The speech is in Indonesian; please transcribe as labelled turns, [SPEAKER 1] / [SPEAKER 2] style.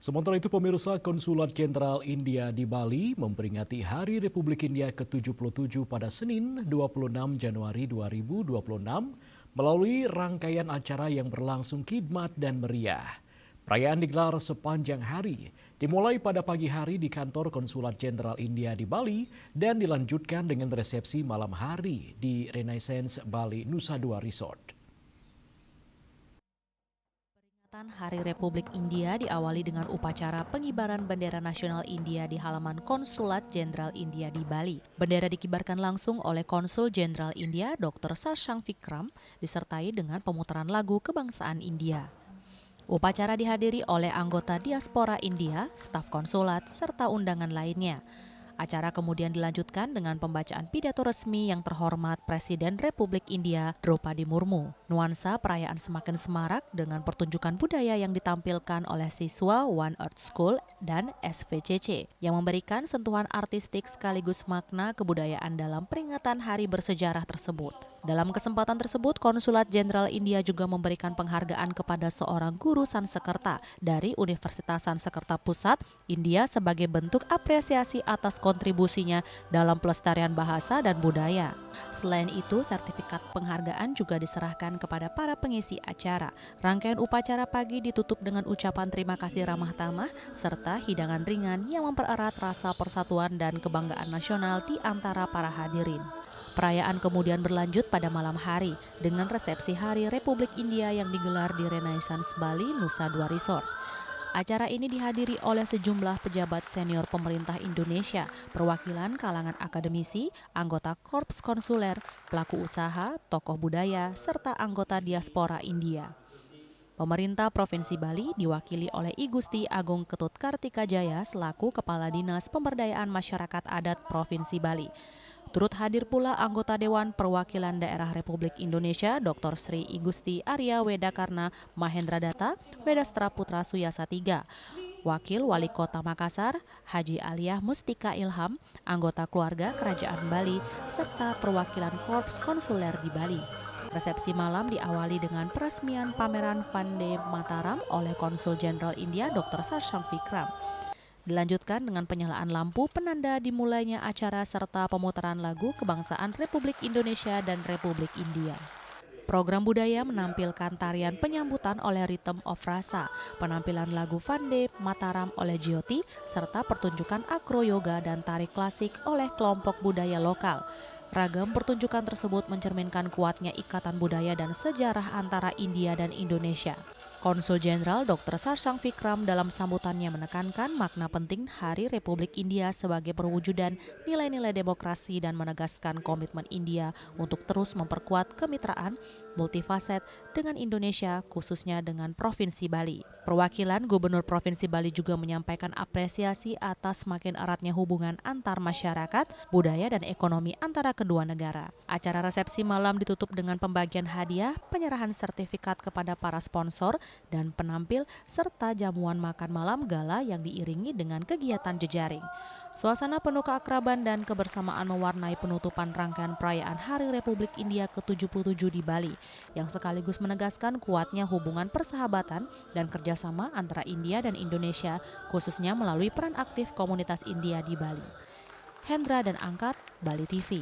[SPEAKER 1] Sementara itu pemirsa, Konsulat Jenderal India di Bali memperingati Hari Republik India ke-77 pada Senin 26 Januari 2026 melalui rangkaian acara yang berlangsung khidmat dan meriah. Perayaan digelar sepanjang hari, dimulai pada pagi hari di kantor Konsulat Jenderal India di Bali dan dilanjutkan dengan resepsi malam hari di Renaissance Bali Nusa Dua Resort.
[SPEAKER 2] Hari Republik India diawali dengan upacara pengibaran bendera nasional India di halaman Konsulat Jenderal India di Bali. Bendera dikibarkan langsung oleh Konsul Jenderal India Dr. Sarshang Vikram disertai dengan pemutaran lagu kebangsaan India. Upacara dihadiri oleh anggota diaspora India, staf konsulat, serta undangan lainnya. Acara kemudian dilanjutkan dengan pembacaan pidato resmi yang terhormat Presiden Republik India Draupadi Murmu. Nuansa perayaan semakin semarak dengan pertunjukan budaya yang ditampilkan oleh siswa One Earth School dan SVCC yang memberikan sentuhan artistik sekaligus makna kebudayaan dalam peringatan hari bersejarah tersebut. Dalam kesempatan tersebut, Konsulat Jenderal India juga memberikan penghargaan kepada seorang guru Sansekerta dari Universitas Sansekerta Pusat, India sebagai bentuk apresiasi atas kontribusinya dalam pelestarian bahasa dan budaya. Selain itu, sertifikat penghargaan juga diserahkan kepada para pengisi acara. Rangkaian upacara pagi ditutup dengan ucapan terima kasih ramah tamah serta hidangan ringan yang mempererat rasa persatuan dan kebanggaan nasional di antara para hadirin. Perayaan kemudian berlanjut pada malam hari dengan resepsi Hari Republik India yang digelar di Renaissance Bali Nusa Dua Resort. Acara ini dihadiri oleh sejumlah pejabat senior pemerintah Indonesia, perwakilan kalangan akademisi, anggota korps konsuler, pelaku usaha, tokoh budaya, serta anggota diaspora India. Pemerintah Provinsi Bali diwakili oleh I Gusti Agung Ketut Kartikajaya selaku Kepala Dinas Pemberdayaan Masyarakat Adat Provinsi Bali. Turut hadir pula anggota Dewan Perwakilan Daerah Republik Indonesia Dr. Sri I Gusti Arya Wedakarna Mahendra Data Wedastra Putra Suyasa III, Wakil Wali Kota Makassar Haji Aliyah Mustika Ilham, anggota keluarga Kerajaan Bali, serta perwakilan Korps Konsuler di Bali. Resepsi malam diawali dengan peresmian pameran Vande Mataram oleh Konsul Jenderal India Dr. Sarshang Vikram. Dilanjutkan dengan penyalaan lampu penanda dimulainya acara serta pemutaran lagu kebangsaan Republik Indonesia dan Republik India. Program budaya menampilkan tarian penyambutan oleh Rhythm of Rasa, penampilan lagu Vande Mataram oleh Jyoti, serta pertunjukan acroyoga dan tari klasik oleh kelompok budaya lokal. Ragam pertunjukan tersebut mencerminkan kuatnya ikatan budaya dan sejarah antara India dan Indonesia. Konsul Jenderal Dr. Sarshang Vikram dalam sambutannya menekankan makna penting Hari Republik India sebagai perwujudan nilai-nilai demokrasi dan menegaskan komitmen India untuk terus memperkuat kemitraan multifaset dengan Indonesia, khususnya dengan Provinsi Bali. Perwakilan Gubernur Provinsi Bali juga menyampaikan apresiasi atas semakin eratnya hubungan antar masyarakat, budaya, dan ekonomi antara kedua negara. Acara resepsi malam ditutup dengan pembagian hadiah, penyerahan sertifikat kepada para sponsor dan penampil, serta jamuan makan malam gala yang diiringi dengan kegiatan jejaring. Suasana penuh keakraban dan kebersamaan mewarnai penutupan rangkaian perayaan Hari Republik India ke-77 di Bali, yang sekaligus menegaskan kuatnya hubungan persahabatan dan kerjasama antara India dan Indonesia, khususnya melalui peran aktif komunitas India di Bali. Hendra dan Angkat, Bali TV.